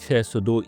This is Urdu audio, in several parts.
602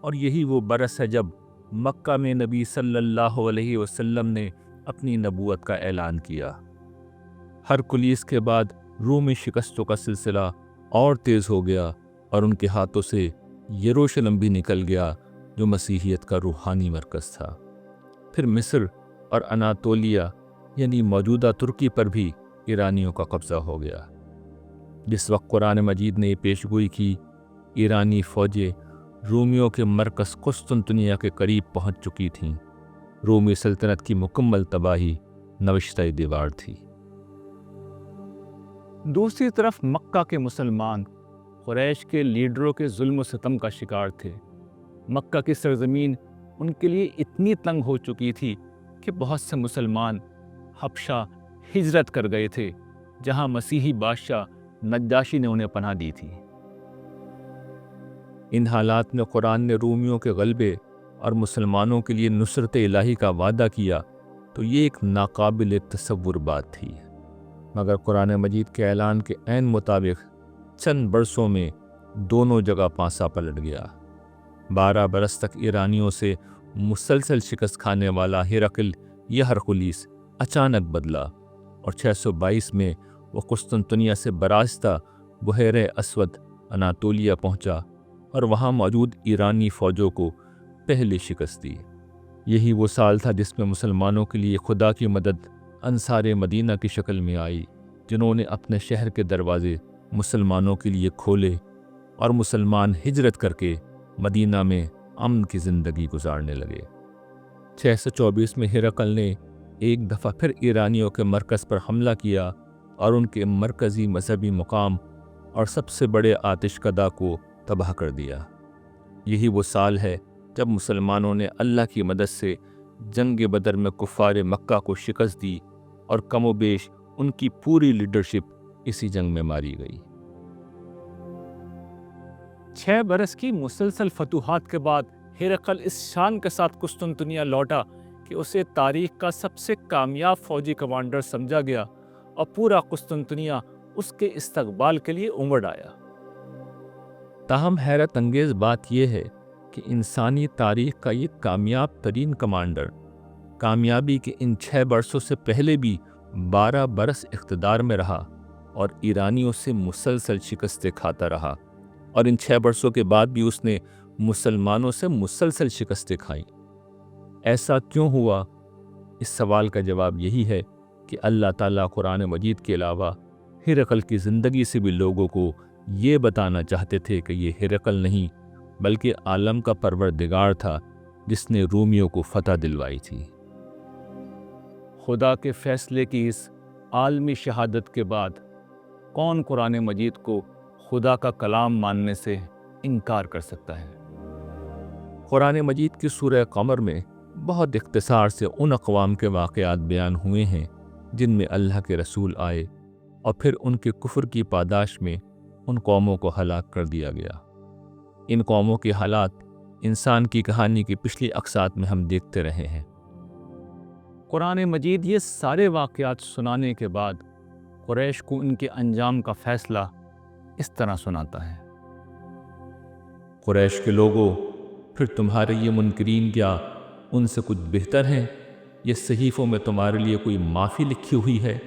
اور یہی وہ برس ہے جب مکہ میں نبی صلی اللہ علیہ وسلم نے اپنی نبوت کا اعلان کیا۔ ہرکلیس کے بعد رومی شکستوں کا سلسلہ اور تیز ہو گیا اور ان کے ہاتھوں سے یروشلم بھی نکل گیا جو مسیحیت کا روحانی مرکز تھا۔ پھر مصر اور اناطولیہ یعنی موجودہ ترکی پر بھی ایرانیوں کا قبضہ ہو گیا۔ جس وقت قرآن مجید نے پیشگوئی کی ایرانی فوجیں رومیوں کے مرکز قسطنطنیہ کے قریب پہنچ چکی تھیں، رومی سلطنت کی مکمل تباہی نوشتہ دیوار تھی۔ دوسری طرف مکہ کے مسلمان قریش کے لیڈروں کے ظلم و ستم کا شکار تھے۔ مکہ کی سرزمین ان کے لیے اتنی تنگ ہو چکی تھی کہ بہت سے مسلمان حبشہ ہجرت کر گئے تھے، جہاں مسیحی بادشاہ نجاشی نے انہیں پناہ دی تھی۔ ان حالات میں قرآن نے رومیوں کے غلبے اور مسلمانوں کے لیے نصرت الہی کا وعدہ کیا تو یہ ایک ناقابل تصور بات تھی، مگر قرآن مجید کے اعلان کے عین مطابق چند برسوں میں دونوں جگہ پانسا پلٹ گیا۔ 12 برس تک ایرانیوں سے مسلسل شکست کھانے والا ہرقل یا ہرقلیس اچانک بدلا اور 622 میں وہ قسطنطنیہ سے براستہ بحیرہ اسود اناطولیہ پہنچا اور وہاں موجود ایرانی فوجوں کو پہلی شکست دی۔ یہی وہ سال تھا جس میں مسلمانوں کے لیے خدا کی مدد انصار مدینہ کی شکل میں آئی، جنہوں نے اپنے شہر کے دروازے مسلمانوں کے لیے کھولے اور مسلمان ہجرت کر کے مدینہ میں امن کی زندگی گزارنے لگے۔ 624 میں ہرقل نے ایک دفعہ پھر ایرانیوں کے مرکز پر حملہ کیا اور ان کے مرکزی مذہبی مقام اور سب سے بڑے آتش کدہ کو تباہ کر دیا۔ یہی وہ سال ہے جب مسلمانوں نے اللہ کی مدد سے جنگ بدر میں کفار مکہ کو شکست دی اور کم و بیش ان کی پوری لیڈرشپ اسی جنگ میں ماری گئی۔ 6 برس کی مسلسل فتوحات کے بعد ہرقل اس شان کے ساتھ قسطنطنیہ لوٹا کہ اسے تاریخ کا سب سے کامیاب فوجی کمانڈر سمجھا گیا اور پورا قسطنطنیہ اس کے استقبال کے لیے امڑ آیا۔ تاہم حیرت انگیز بات یہ ہے کہ انسانی تاریخ کا یہ کامیاب ترین کمانڈر کامیابی کے ان 6 برسوں سے پہلے بھی 12 برس اقتدار میں رہا اور ایرانیوں سے مسلسل شکستیں کھاتا رہا، اور ان 6 برسوں کے بعد بھی اس نے مسلمانوں سے مسلسل شکستیں کھائیں۔ ایسا کیوں ہوا؟ اس سوال کا جواب یہی ہے کہ اللہ تعالیٰ قرآن مجید کے علاوہ ہرقل کی زندگی سے بھی لوگوں کو یہ بتانا چاہتے تھے کہ یہ ہرقل نہیں بلکہ عالم کا پروردگار تھا جس نے رومیوں کو فتح دلوائی تھی۔ خدا کے فیصلے کی اس عالمی شہادت کے بعد کون قرآن مجید کو خدا کا کلام ماننے سے انکار کر سکتا ہے؟ قرآن مجید کی سورہ قمر میں بہت اختصار سے ان اقوام کے واقعات بیان ہوئے ہیں جن میں اللہ کے رسول آئے اور پھر ان کے کفر کی پاداش میں ان قوموں کو ہلاک کر دیا گیا۔ ان قوموں کے حالات انسان کی کہانی کی پچھلی اقساط میں ہم دیکھتے رہے ہیں۔ قرآن مجید یہ سارے واقعات سنانے کے بعد قریش کو ان کے انجام کا فیصلہ اس طرح سناتا ہے۔ قریش کے لوگوں، پھر تمہارے یہ منکرین کیا ان سے کچھ بہتر ہیں؟ یہ صحیفوں میں تمہارے لیے کوئی معافی لکھی ہوئی ہے؟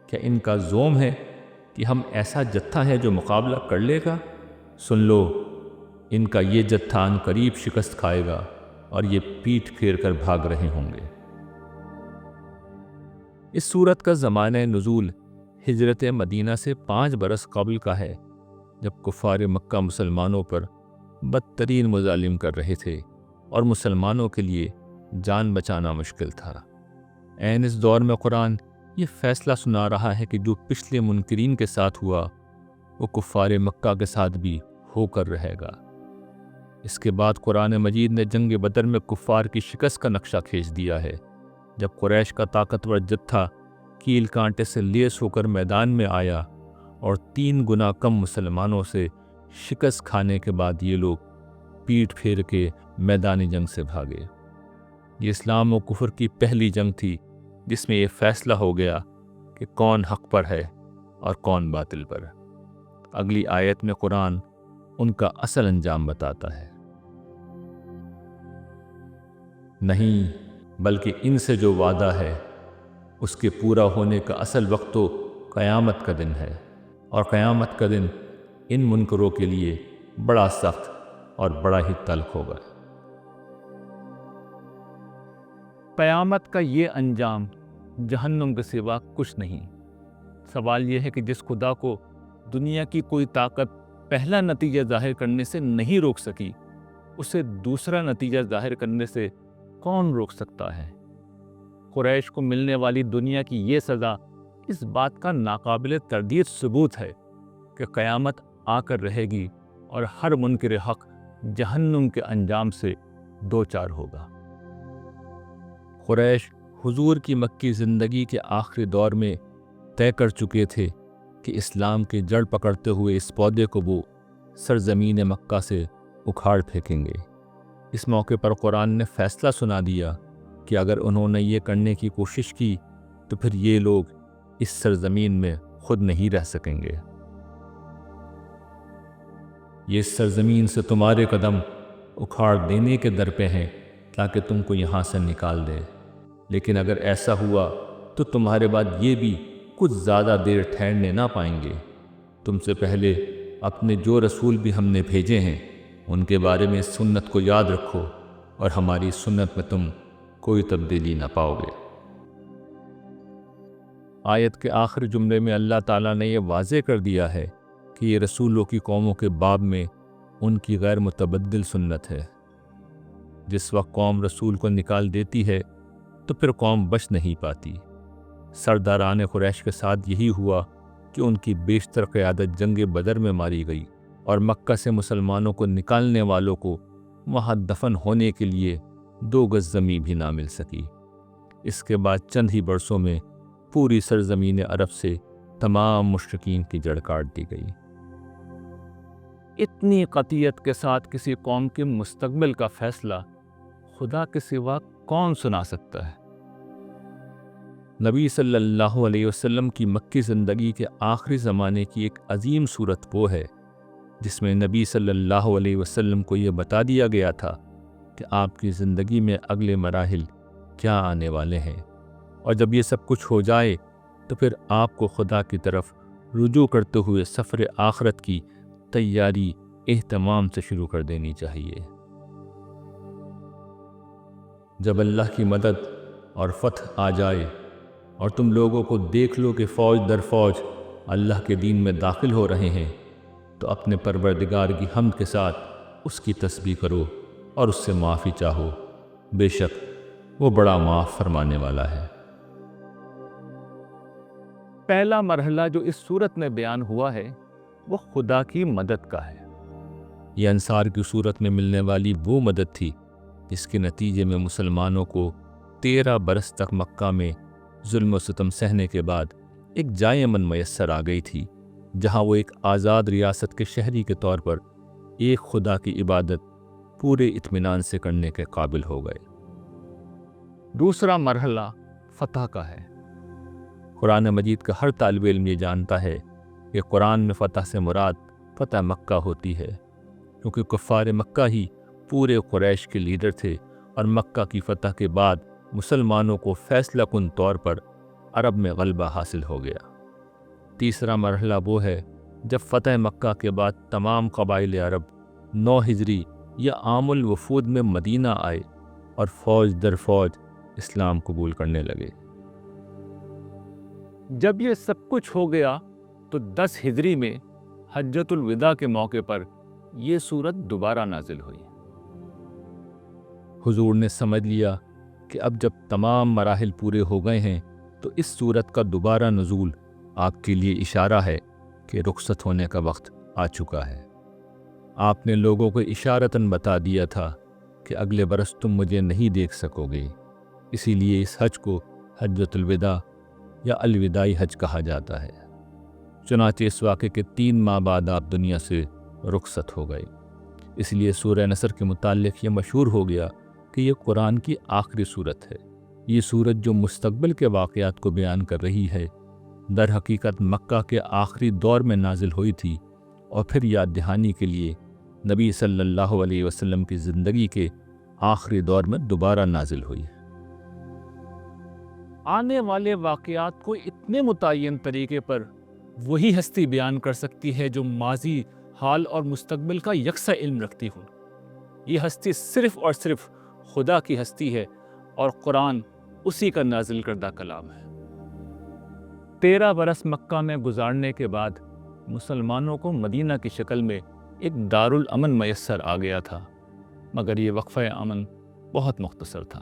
کیا ان کا زوم ہے کہ ہم ایسا جتھا ہے جو مقابلہ کر لے گا؟ سن لو، ان کا یہ جتھا ان قریب شکست کھائے گا اور یہ پیٹھ پھیر کر بھاگ رہے ہوں گے۔ اس سورت کا زمانہ نزول ہجرت مدینہ سے 5 برس قبل کا ہے، جب کفار مکہ مسلمانوں پر بدترین مظالم کر رہے تھے اور مسلمانوں کے لیے جان بچانا مشکل تھا۔ عین اس دور میں قرآن یہ فیصلہ سنا رہا ہے کہ جو پچھلے منکرین کے ساتھ ہوا وہ کفار مکہ کے ساتھ بھی ہو کر رہے گا۔ اس کے بعد قرآن مجید نے جنگ بدر میں کفار کی شکست کا نقشہ کھینچ دیا ہے، جب قریش کا طاقتور جتھا کیل کانٹے سے لیس ہو کر میدان میں آیا اور 3 گنا کم مسلمانوں سے شکست کھانے کے بعد یہ لوگ پیٹھ پھیر کے میدانی جنگ سے بھاگے۔ یہ اسلام و کفر کی پہلی جنگ تھی جس میں یہ فیصلہ ہو گیا کہ کون حق پر ہے اور کون باطل پر۔ اگلی آیت میں قرآن ان کا اصل انجام بتاتا ہے۔ نہیں، بلکہ ان سے جو وعدہ ہے اس کے پورا ہونے کا اصل وقت تو قیامت کا دن ہے، اور قیامت کا دن ان منکروں کے لیے بڑا سخت اور بڑا ہی تلخ ہوگا۔ قیامت کا یہ انجام جہنم کے سوا کچھ نہیں۔ سوال یہ ہے کہ جس خدا کو دنیا کی کوئی طاقت پہلا نتیجہ ظاہر کرنے سے نہیں روک سکی، اسے دوسرا نتیجہ ظاہر کرنے سے کون روک سکتا ہے؟ قریش کو ملنے والی دنیا کی یہ سزا اس بات کا ناقابل تردید ثبوت ہے کہ قیامت آ کر رہے گی اور ہر منکر حق جہنم کے انجام سے دوچار ہوگا۔ قریش حضور کی مکی زندگی کے آخری دور میں طے کر چکے تھے کہ اسلام کے جڑ پکڑتے ہوئے اس پودے کو وہ سرزمین مکہ سے اکھاڑ پھینکیں گے۔ اس موقع پر قرآن نے فیصلہ سنا دیا کہ اگر انہوں نے یہ کرنے کی کوشش کی تو پھر یہ لوگ اس سرزمین میں خود نہیں رہ سکیں گے۔ یہ سرزمین سے تمہارے قدم اکھاڑ دینے کے در پہ ہیں تاکہ تم کو یہاں سے نکال دے، لیکن اگر ایسا ہوا تو تمہارے بعد یہ بھی کچھ زیادہ دیر ٹھہرنے نہ پائیں گے۔ تم سے پہلے اپنے جو رسول بھی ہم نے بھیجے ہیں ان کے بارے میں سنت کو یاد رکھو، اور ہماری سنت میں تم کوئی تبدیلی نہ پاؤ گے۔ آیت کے آخری جملے میں اللہ تعالیٰ نے یہ واضح کر دیا ہے کہ یہ رسولوں کی قوموں کے باب میں ان کی غیر متبدل سنت ہے۔ جس وقت قوم رسول کو نکال دیتی ہے تو پھر قوم بچ نہیں پاتی۔ سرداران قریش کے ساتھ یہی ہوا کہ ان کی بیشتر قیادت جنگ بدر میں ماری گئی، اور مکہ سے مسلمانوں کو نکالنے والوں کو وہاں دفن ہونے کے لیے 2 گز زمین بھی نہ مل سکی۔ اس کے بعد چند ہی برسوں میں پوری سرزمین عرب سے تمام مشرکین کی جڑ کاٹ دی گئی۔ اتنی قطعیت کے ساتھ کسی قوم کے مستقبل کا فیصلہ خدا کے سوا کون سنا سکتا ہے؟ نبی صلی اللہ علیہ وسلم کی مکی زندگی کے آخری زمانے کی ایک عظیم صورت وہ ہے جس میں نبی صلی اللہ علیہ وسلم کو یہ بتا دیا گیا تھا کہ آپ کی زندگی میں اگلے مراحل کیا آنے والے ہیں، اور جب یہ سب کچھ ہو جائے تو پھر آپ کو خدا کی طرف رجوع کرتے ہوئے سفر آخرت کی تیاری اہتمام سے شروع کر دینی چاہیے۔ جب اللہ کی مدد اور فتح آ جائے اور تم لوگوں کو دیکھ لو کہ فوج در فوج اللہ کے دین میں داخل ہو رہے ہیں، تو اپنے پروردگار کی حمد کے ساتھ اس کی تسبیح کرو اور اس سے معافی چاہو، بے شک وہ بڑا معاف فرمانے والا ہے۔ پہلا مرحلہ جو اس صورت میں بیان ہوا ہے وہ خدا کی مدد کا ہے۔ یہ انصار کی صورت میں ملنے والی وہ مدد تھی جس کے نتیجے میں مسلمانوں کو 13 برس تک مکہ میں ظلم و ستم سہنے کے بعد ایک جائے امن میسر آ گئی تھی، جہاں وہ ایک آزاد ریاست کے شہری کے طور پر ایک خدا کی عبادت پورے اطمینان سے کرنے کے قابل ہو گئے۔ دوسرا مرحلہ فتح کا ہے۔ قرآن مجید کا ہر طالب علم یہ جانتا ہے کہ قرآن میں فتح سے مراد فتح مکہ ہوتی ہے، کیونکہ کفار مکہ ہی پورے قریش کے لیڈر تھے، اور مکہ کی فتح کے بعد مسلمانوں کو فیصلہ کن طور پر عرب میں غلبہ حاصل ہو گیا۔ تیسرا مرحلہ وہ ہے جب فتح مکہ کے بعد تمام قبائل عرب 9 ہجری یا عام الوفود میں مدینہ آئے اور فوج در فوج اسلام قبول کرنے لگے۔ جب یہ سب کچھ ہو گیا تو 10 ہجری میں حجۃ الوداع کے موقع پر یہ صورت دوبارہ نازل ہوئی۔ حضور نے سمجھ لیا کہ اب جب تمام مراحل پورے ہو گئے ہیں تو اس صورت کا دوبارہ نزول آپ کے لیے اشارہ ہے کہ رخصت ہونے کا وقت آ چکا ہے۔ آپ نے لوگوں کو اشارتاً بتا دیا تھا کہ اگلے برس تم مجھے نہیں دیکھ سکو گے، اسی لیے اس حج کو حجۃ الوداع یا الوداعی حج کہا جاتا ہے۔ چنانچہ اس واقعے کے 3 ماہ بعد آپ دنیا سے رخصت ہو گئے۔ اس لیے سورہ نصر کے متعلق یہ مشہور ہو گیا کہ یہ قرآن کی آخری صورت ہے۔ یہ صورت جو مستقبل کے واقعات کو بیان کر رہی ہے، در حقیقت مکہ کے آخری دور میں نازل ہوئی تھی، اور پھر یاد دہانی کے لیے نبی صلی اللہ علیہ وسلم کی زندگی کے آخری دور میں دوبارہ نازل ہوئی ہے۔ آنے والے واقعات کو اتنے متعین طریقے پر وہی ہستی بیان کر سکتی ہے جو ماضی، حال اور مستقبل کا یکساں علم رکھتی ہو۔ یہ ہستی صرف اور صرف خدا کی ہستی ہے اور قرآن اسی کا نازل کردہ کلام ہے۔ 13 برس مکہ میں گزارنے کے بعد مسلمانوں کو مدینہ کی شکل میں ایک دارالامن میسر آ گیا تھا، مگر یہ وقفہ امن بہت مختصر تھا۔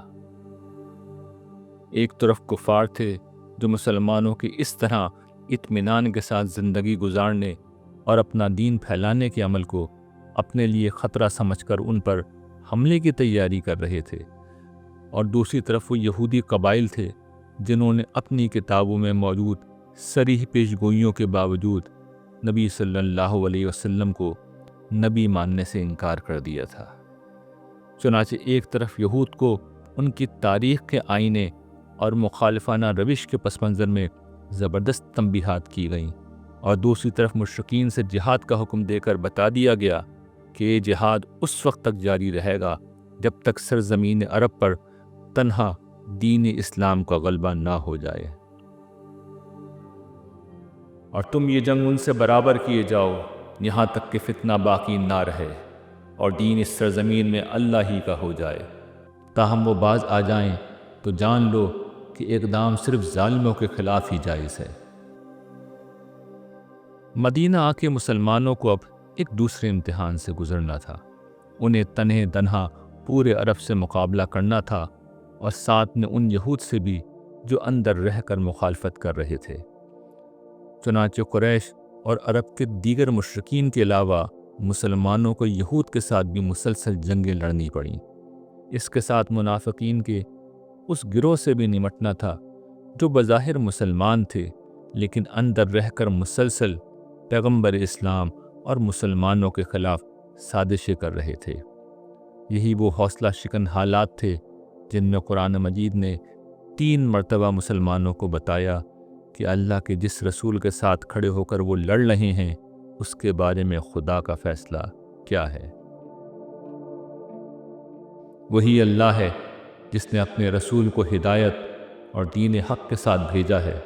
ایک طرف کفار تھے جو مسلمانوں کی اس طرح اطمینان کے ساتھ زندگی گزارنے اور اپنا دین پھیلانے کے عمل کو اپنے لیے خطرہ سمجھ کر ان پر حملے کی تیاری کر رہے تھے، اور دوسری طرف وہ یہودی قبائل تھے جنہوں نے اپنی کتابوں میں موجود صریح پیش گوئیوں کے باوجود نبی صلی اللہ علیہ وسلم کو نبی ماننے سے انکار کر دیا تھا۔ چنانچہ ایک طرف یہود کو ان کی تاریخ کے آئینے اور مخالفانہ روش کے پس منظر میں زبردست تنبیہات کی گئیں، اور دوسری طرف مشرکین سے جہاد کا حکم دے کر بتا دیا گیا کہ یہ جہاد اس وقت تک جاری رہے گا جب تک سرزمین عرب پر تنہا دین اسلام کا غلبہ نہ ہو جائے، اور تم یہ جنگ ان سے برابر کیے جاؤ یہاں تک کہ فتنہ باقی نہ رہے اور دین اس سرزمین میں اللہ ہی کا ہو جائے۔ تاہم وہ باز آ جائیں تو جان لو کہ اقدام صرف ظالموں کے خلاف ہی جائز ہے۔ مدینہ آ کے مسلمانوں کو اب ایک دوسرے امتحان سے گزرنا تھا۔ انہیں تنہے دنہا پورے عرب سے مقابلہ کرنا تھا، اور ساتھ میں ان یہود سے بھی جو اندر رہ کر مخالفت کر رہے تھے۔ چنانچہ قریش اور عرب کے دیگر مشرکین کے علاوہ مسلمانوں کو یہود کے ساتھ بھی مسلسل جنگیں لڑنی پڑیں۔ اس کے ساتھ منافقین کے اس گروہ سے بھی نمٹنا تھا جو بظاہر مسلمان تھے لیکن اندر رہ کر مسلسل پیغمبر اسلام اور مسلمانوں کے خلاف سازشیں کر رہے تھے۔ یہی وہ حوصلہ شکن حالات تھے جن میں قرآن مجید نے 3 مرتبہ مسلمانوں کو بتایا کہ اللہ کے جس رسول کے ساتھ کھڑے ہو کر وہ لڑ رہے ہیں اس کے بارے میں خدا کا فیصلہ کیا ہے۔ وہی اللہ ہے جس نے اپنے رسول کو ہدایت اور دین حق کے ساتھ بھیجا ہے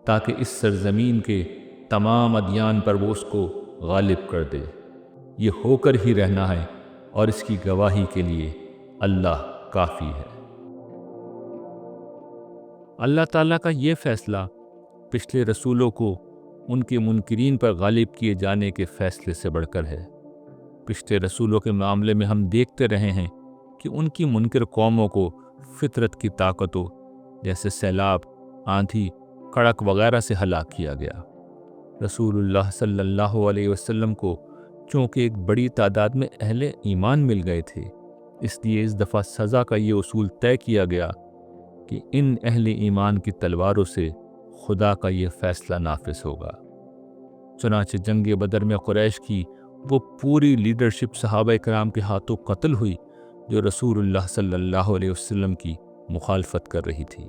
تاکہ اس سرزمین کے تمام ادیان پر وہ اس کو غالب کر دے۔ یہ ہو کر ہی رہنا ہے اور اس کی گواہی کے لیے اللہ کافی ہے۔ اللہ تعالیٰ کا یہ فیصلہ پچھلے رسولوں کو ان کے منکرین پر غالب کیے جانے کے فیصلے سے بڑھ کر ہے۔ پچھلے رسولوں کے معاملے میں ہم دیکھتے رہے ہیں کہ ان کی منکر قوموں کو فطرت کی طاقتوں جیسے سیلاب، آندھی، کڑک وغیرہ سے ہلاک کیا گیا۔ رسول اللہ صلی اللہ علیہ وسلم کو چونکہ ایک بڑی تعداد میں اہل ایمان مل گئے تھے، اس لیے اس دفعہ سزا کا یہ اصول طے کیا گیا کہ ان اہل ایمان کی تلواروں سے خدا کا یہ فیصلہ نافذ ہوگا۔ چنانچہ جنگ بدر میں قریش کی وہ پوری لیڈرشپ صحابہ کرام کے ہاتھوں قتل ہوئی جو رسول اللہ صلی اللہ علیہ وسلم کی مخالفت کر رہی تھی۔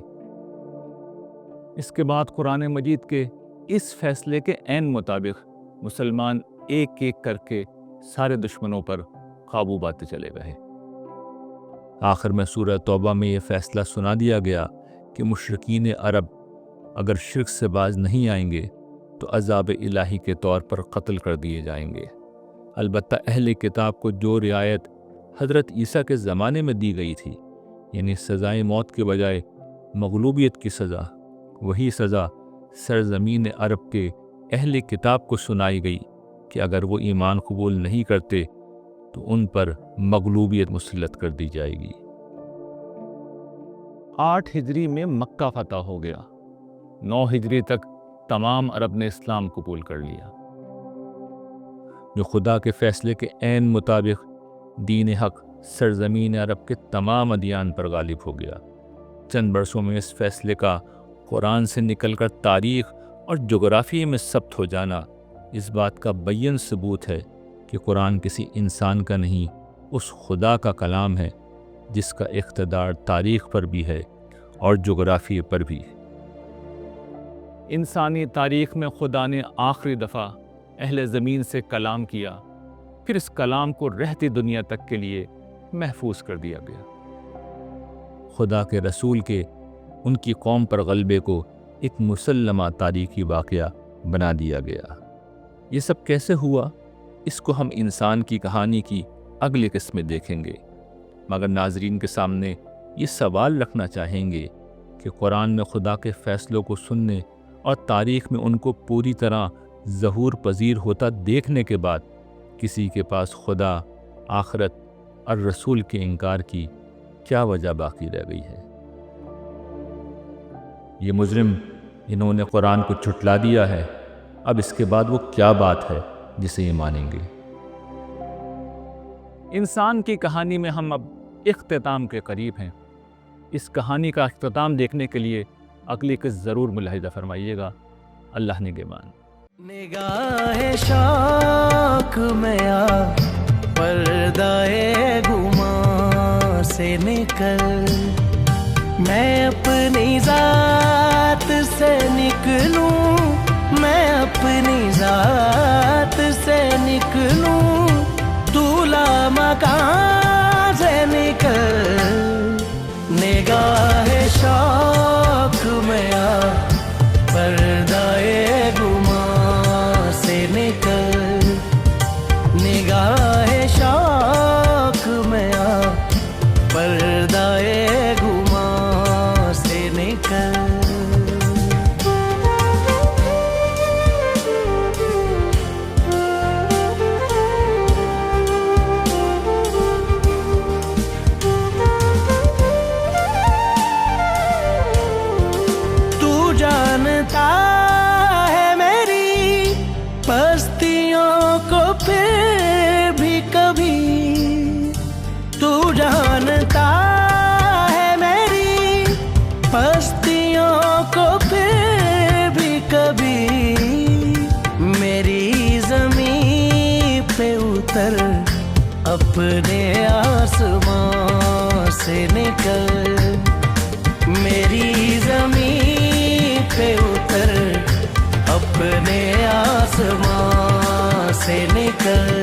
اس کے بعد قرآن مجید کے اس فیصلے کے عین مطابق مسلمان ایک ایک کر کے سارے دشمنوں پر قابو پاتے چلے گئے۔ آخر میں سورہ توبہ میں یہ فیصلہ سنا دیا گیا کہ مشرکین عرب اگر شرک سے باز نہیں آئیں گے تو عذاب الہی کے طور پر قتل کر دیے جائیں گے۔ البتہ اہل کتاب کو جو رعایت حضرت عیسیٰ کے زمانے میں دی گئی تھی، یعنی سزائے موت کے بجائے مغلوبیت کی سزا، وہی سزا سرزمین عرب کے اہل کتاب کو سنائی گئی کہ اگر وہ ایمان قبول نہیں کرتے تو ان پر مغلوبیت مسلط کر دی جائے گی۔ 8 ہجری میں مکہ فتح ہو گیا۔ 9 ہجری تک تمام عرب نے اسلام قبول کر لیا، جو خدا کے فیصلے کے عین مطابق دین حق سرزمین عرب کے تمام ادیان پر غالب ہو گیا۔ چند برسوں میں اس فیصلے کا قرآن سے نکل کر تاریخ اور جغرافیے میں ثبت ہو جانا اس بات کا بیان ثبوت ہے کہ قرآن کسی انسان کا نہیں، اس خدا کا کلام ہے جس کا اقتدار تاریخ پر بھی ہے اور جغرافیے پر بھی۔ انسانی تاریخ میں خدا نے آخری دفعہ اہل زمین سے کلام کیا، پھر اس کلام کو رہتی دنیا تک کے لیے محفوظ کر دیا گیا۔ خدا کے رسول کے ان کی قوم پر غلبے کو ایک مسلمہ تاریخی واقعہ بنا دیا گیا۔ یہ سب کیسے ہوا، اس کو ہم انسان کی کہانی کی اگلی قسم میں دیکھیں گے، مگر ناظرین کے سامنے یہ سوال رکھنا چاہیں گے کہ قرآن میں خدا کے فیصلوں کو سننے اور تاریخ میں ان کو پوری طرح ظہور پذیر ہوتا دیکھنے کے بعد کسی کے پاس خدا، آخرت اور رسول کے انکار کی کیا وجہ باقی رہ گئی ہے؟ یہ مجرم انہوں نے قرآن کو جھٹلا دیا ہے، اب اس کے بعد وہ کیا بات ہے جسے یہ مانیں گے؟ انسان کی کہانی میں ہم اب اختتام کے قریب ہیں۔ اس کہانی کا اختتام دیکھنے کے لیے اگلی قسط ضرور ملاحظہ فرمائیے گا۔ اللہ نگہبان۔ نگاہ شوق میں آ پردہ گماں سے نکل، میں اپنی ذات سے نکلوں، میں اپنی ذات سے نکلوں، تو لامکان سے نکل، نگاہ شوق میں آ پردہ گماں سے نکل، نگاہ شوق میں آ پردہ گماں سے نکل۔ ہے میری پستیوں کو پھر بھی کبھی، تو جانتا ہے میری پستیوں کو پھر بھی کبھی، میری زمین پہ اتر اپنے آسمان سے نکل، میری زمین پہ اتر اپنے آسمان سے نکل۔